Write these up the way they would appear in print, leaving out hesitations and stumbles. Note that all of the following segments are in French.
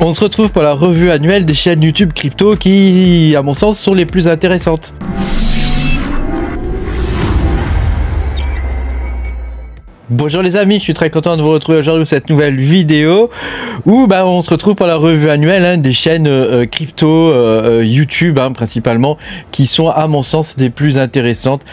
On se retrouve pour la revue annuelle des chaînes YouTube crypto qui, à mon sens, sont les plus intéressantes. Bonjour les amis, je suis très content de vous retrouver aujourd'hui pour cette nouvelle vidéo où on se retrouve pour la revue annuelle des chaînes crypto YouTube principalement, qui sont à mon sens les plus intéressantes.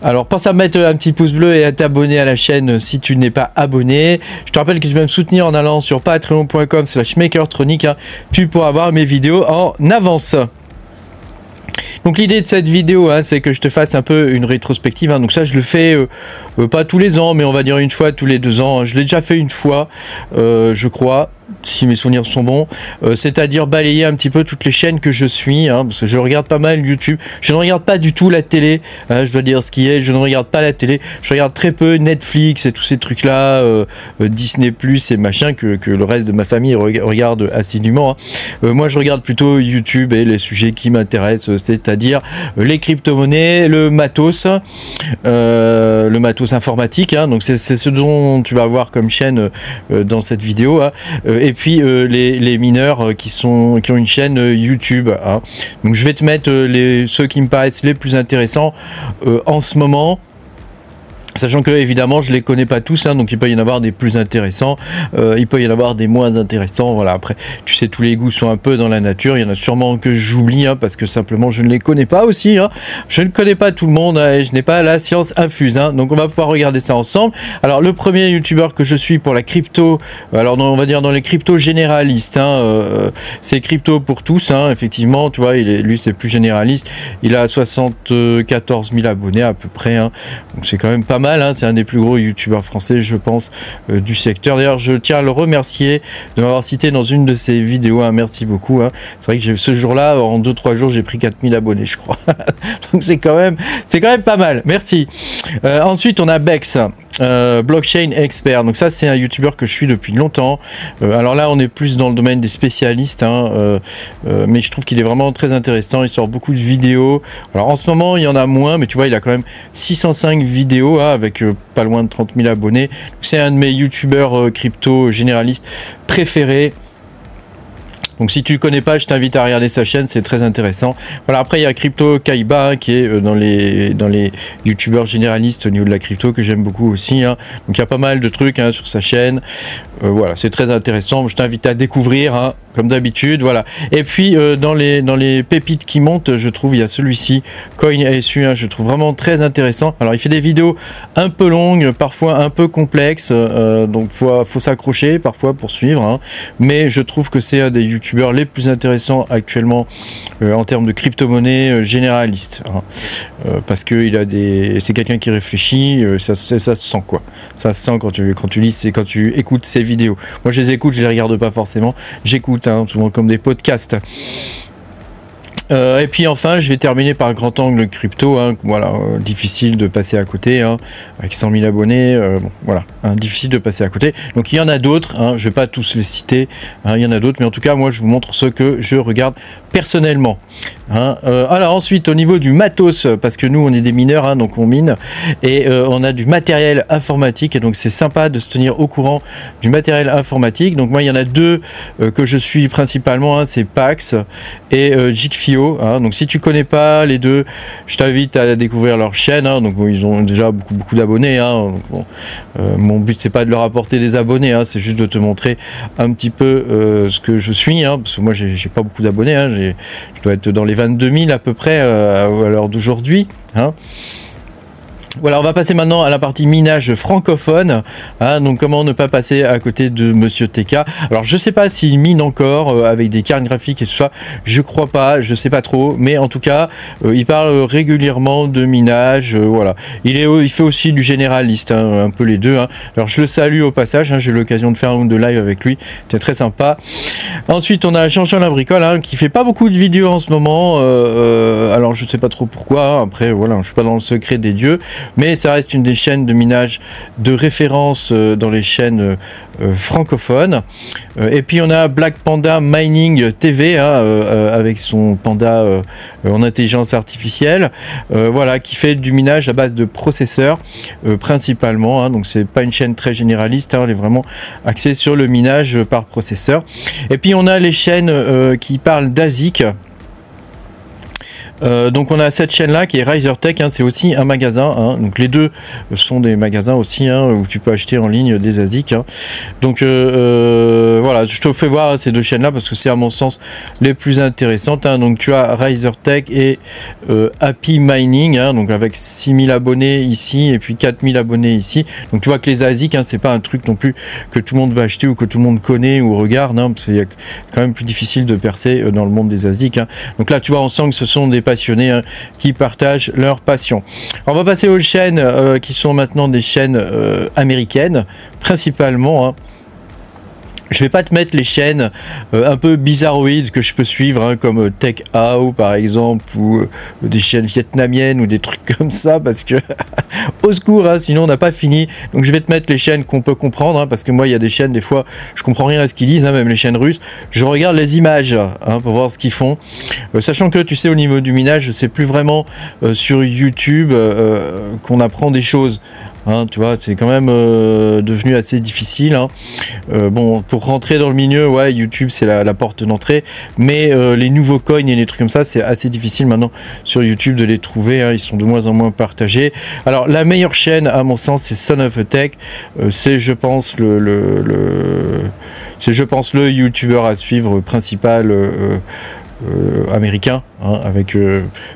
Alors pense à mettre un petit pouce bleu et à t'abonner à la chaîne si tu n'es pas abonné. Je te rappelle que tu peux me soutenir en allant sur patreon.com/makertronic. Tu pourras voir mes vidéos en avance. Donc l'idée de cette vidéo, c'est que je te fasse un peu une rétrospective. Donc ça, je le fais pas tous les ans, mais on va dire une fois tous les 2 ans. Je l'ai déjà fait une fois, je crois, si mes souvenirs sont bons, c'est-à-dire balayer un petit peu toutes les chaînes que je suis, parce que je regarde pas mal YouTube. Je ne regarde pas du tout la télé, je dois dire ce qui est, je ne regarde pas la télé. Je regarde très peu Netflix et tous ces trucs-là, Disney Plus et machin, que le reste de ma famille regarde assidûment. Moi, je regarde plutôt YouTube et les sujets qui m'intéressent, c'est-à-dire les crypto-monnaies, le matos informatique. Donc c'est ce dont tu vas voir comme chaîne dans cette vidéo. Et puis les mineurs qui ont une chaîne YouTube. Donc je vais te mettre ceux qui me paraissent les plus intéressants en ce moment. Sachant que évidemment je les connais pas tous, donc il peut y en avoir des plus intéressants, il peut y en avoir des moins intéressants. Voilà, après tu sais, tous les goûts sont un peu dans la nature. Il y en a sûrement que j'oublie parce que simplement je ne les connais pas aussi. Je ne connais pas tout le monde et je n'ai pas la science infuse. Donc on va pouvoir regarder ça ensemble. Alors le premier youtubeur que je suis pour la crypto, alors on va dire dans les cryptos généralistes, c'est crypto pour tous. Effectivement, tu vois, lui c'est plus généraliste. Il a 74 000 abonnés à peu près. Donc c'est quand même pas mal. C'est un des plus gros youtubeurs français, je pense, du secteur. D'ailleurs, je tiens à le remercier de m'avoir cité dans une de ses vidéos. Merci beaucoup. C'est vrai que ce jour-là, en 2-3 jours, j'ai pris 4000 abonnés, je crois. Donc c'est quand même pas mal. Merci. Ensuite, on a Bex, blockchain expert. Donc ça, c'est un youtubeur que je suis depuis longtemps. Alors là, on est plus dans le domaine des spécialistes, mais je trouve qu'il est vraiment très intéressant. Il sort beaucoup de vidéos. Alors en ce moment, il y en a moins, mais tu vois, il a quand même 605 vidéos avec pas loin de 30 000 abonnés. C'est un de mes youtubeurs crypto généralistes préférés. Donc si tu ne connais pas, je t'invite à regarder sa chaîne, c'est très intéressant. Voilà, après il y a Crypto Kaiba qui est dans les youtubeurs généralistes au niveau de la crypto, que j'aime beaucoup aussi. Donc il y a pas mal de trucs sur sa chaîne. Voilà, c'est très intéressant. Je t'invite à découvrir, comme d'habitude. Voilà. Et puis dans les pépites qui montent, je trouve il y a celui-ci, CoinSU, je trouve vraiment très intéressant. Alors il fait des vidéos un peu longues, parfois un peu complexes, donc faut s'accrocher parfois pour suivre. Mais je trouve que c'est un des youtubeurs les plus intéressants actuellement en termes de crypto-monnaie généraliste, parce que c'est quelqu'un qui réfléchit. Ça se sent quoi. Ça se sent quand tu lis, quand tu écoutes ses vidéos. Moi je les écoute, je les regarde pas forcément, j'écoute souvent comme des podcasts. Et puis enfin, je vais terminer par Grand Angle Crypto. Voilà, difficile de passer à côté, avec 100 000 abonnés. Bon, voilà, difficile de passer à côté. Donc il y en a d'autres, je vais pas tous les citer. Il y en a d'autres, mais en tout cas, moi, je vous montre ceux que je regarde personnellement. Alors ensuite, au niveau du matos, parce que nous, on est des mineurs, donc on mine, et on a du matériel informatique. Et donc c'est sympa de se tenir au courant du matériel informatique. Donc moi, il y en a deux que je suis principalement. C'est Pax et Jigfio. Donc si tu connais pas les deux, je t'invite à découvrir leur chaîne. Donc ils ont déjà beaucoup d'abonnés. Mon but c'est pas de leur apporter des abonnés, c'est juste de te montrer un petit peu ce que je suis, parce que moi j'ai pas beaucoup d'abonnés. Je dois être dans les 22 000 à peu près à l'heure d'aujourd'hui. Voilà, on va passer maintenant à la partie minage francophone. Donc comment ne pas passer à côté de Monsieur TK. Alors je sais pas s'il mine encore avec des cartes graphiques et tout ça, je crois pas, je sais pas trop, mais en tout cas il parle régulièrement de minage. Voilà, il fait aussi du généraliste, un peu les deux. Alors je le salue au passage, j'ai eu l'occasion de faire un round de live avec lui, c'était très sympa. Ensuite on a Jean-Jean la Bricole, qui fait pas beaucoup de vidéos en ce moment. Alors je sais pas trop pourquoi, après voilà, je suis pas dans le secret des dieux, mais ça reste une des chaînes de minage de référence dans les chaînes francophones. Et puis on a Black Panda Mining TV, avec son panda en intelligence artificielle, voilà, qui fait du minage à base de processeurs principalement, donc c'est pas une chaîne très généraliste, elle est vraiment axée sur le minage par processeur. Et puis on a les chaînes qui parlent d'ASIC. Donc on a cette chaîne là qui est Riser Tech, hein, c'est aussi un magasin, hein, donc les deux sont des magasins aussi, hein, où tu peux acheter en ligne des ASIC, hein. Donc voilà, je te fais voir, hein, ces deux chaînes là parce que c'est à mon sens les plus intéressantes, hein. Donc tu as Riser Tech et Happy Mining, hein, donc avec 6000 abonnés ici et puis 4000 abonnés ici. Donc tu vois que les ASIC, hein, c'est pas un truc non plus que tout le monde va acheter ou que tout le monde connaît ou regarde, hein, c'est quand même plus difficile de percer dans le monde des ASIC, hein. Donc là tu vois, on sent que ce sont des passionnés, hein, qui partagent leur passion. On va passer aux chaînes qui sont maintenant des chaînes américaines principalement, hein. Je vais pas te mettre les chaînes un peu bizarroïdes que je peux suivre, hein, comme Tech How par exemple, ou des chaînes vietnamiennes ou des trucs comme ça, parce que au secours, hein, sinon on n'a pas fini. Donc je vais te mettre les chaînes qu'on peut comprendre, hein, parce que moi il y a des chaînes, des fois je comprends rien à ce qu'ils disent, hein, même les chaînes russes. Je regarde les images, hein, pour voir ce qu'ils font, sachant que tu sais, au niveau du minage, c'est plus vraiment sur YouTube qu'on apprend des choses. Hein, tu vois, c'est quand même devenu assez difficile, hein. Bon, pour rentrer dans le milieu, ouais, YouTube c'est la porte d'entrée, mais les nouveaux coins et les trucs comme ça, c'est assez difficile maintenant sur YouTube de les trouver, hein. Ils sont de moins en moins partagés. Alors la meilleure chaîne à mon sens, c'est Son of a Tech, c'est je pense le YouTuber à suivre principal américain, hein, avec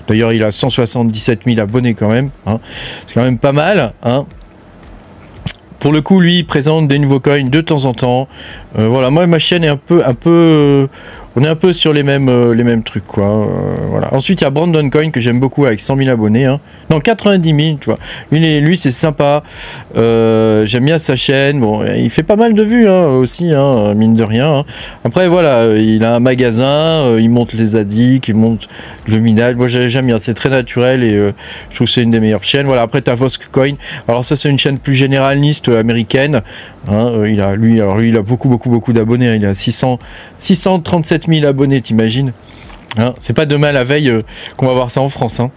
d'ailleurs il a 177 000 abonnés quand même, hein. C'est quand même pas mal, hein. Pour le coup, lui, il présente des nouveaux coins de temps en temps. Voilà, moi, ma chaîne est un peu on est un peu sur les mêmes trucs, quoi. Voilà. Ensuite, il y a Brandon Coin que j'aime beaucoup avec 100 000 abonnés, hein. Non, 90 000, tu vois. Lui c'est sympa. J'aime bien sa chaîne. Bon, il fait pas mal de vues, hein, aussi, hein, mine de rien, hein. Après, voilà, il a un magasin, il monte les ASIC, il monte le minage. Moi, j'aime bien. C'est très naturel et je trouve que c'est une des meilleures chaînes. Voilà. Après, t'as Vosk Coin. Alors ça, c'est une chaîne plus généraliste américaine, hein. Il a beaucoup d'abonnés, hein. Il a 637 000 abonnés, t'imagines, hein, c'est pas demain la veille qu'on va voir ça en France, hein.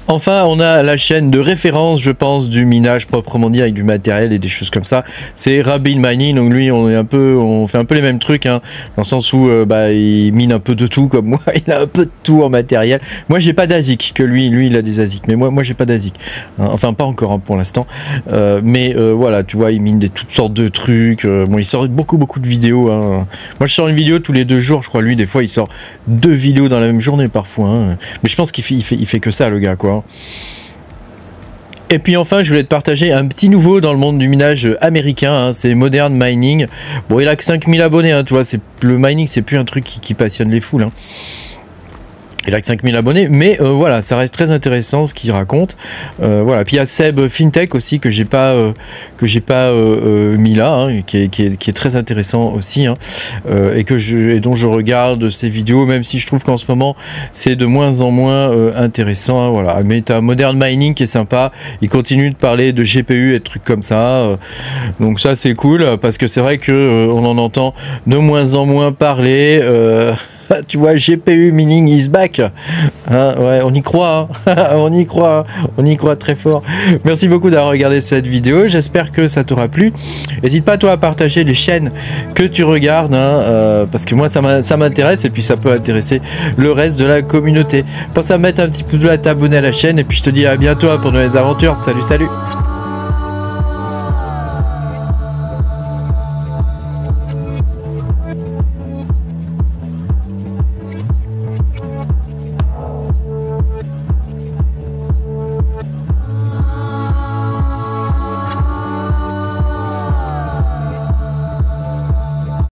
Enfin, on a la chaîne de référence, je pense, du minage proprement dit, avec du matériel et des choses comme ça. C'est Rabin Mining. Donc lui, on fait un peu les mêmes trucs, hein, dans le sens où il mine un peu de tout comme moi. Il a un peu de tout en matériel. Moi, j'ai pas d'ASIC, que lui il a des ASIC. Mais moi j'ai pas d'ASIC, hein. Enfin, pas encore, hein, pour l'instant. Mais voilà, tu vois, il mine toutes sortes de trucs. Bon, il sort beaucoup de vidéos, hein. Moi, je sors une vidéo tous les 2 jours, je crois. Lui, des fois, il sort 2 vidéos dans la même journée parfois, hein. Mais je pense qu'il fait que ça, le gars, quoi. Et puis enfin, je voulais te partager un petit nouveau dans le monde du minage américain, hein, c'est Modern Mining. Bon, il a que 5000 abonnés, hein, tu vois, le mining, c'est plus un truc qui passionne les foules, hein. Il a que 5000 abonnés, mais voilà, ça reste très intéressant ce qu'il raconte. Voilà. Puis il y a Seb FinTech aussi que j'ai pas mis là, hein, qui est très intéressant aussi, hein, et dont je regarde ses vidéos, même si je trouve qu'en ce moment c'est de moins en moins intéressant, hein, voilà. Mais tu as Modern Mining qui est sympa, il continue de parler de GPU et de trucs comme ça, donc ça c'est cool parce que c'est vrai que on en entend de moins en moins parler. Tu vois, GPU mining is back, hein, ouais, on y croit, hein. on y croit très fort. Merci beaucoup d'avoir regardé cette vidéo, j'espère que ça t'aura plu. N'hésite pas toi à partager les chaînes que tu regardes, hein, parce que moi ça m'intéresse et puis ça peut intéresser le reste de la communauté. Pense à mettre un petit pouce bleu, à t'abonner à la chaîne et puis je te dis à bientôt pour de nouvelles aventures. Salut.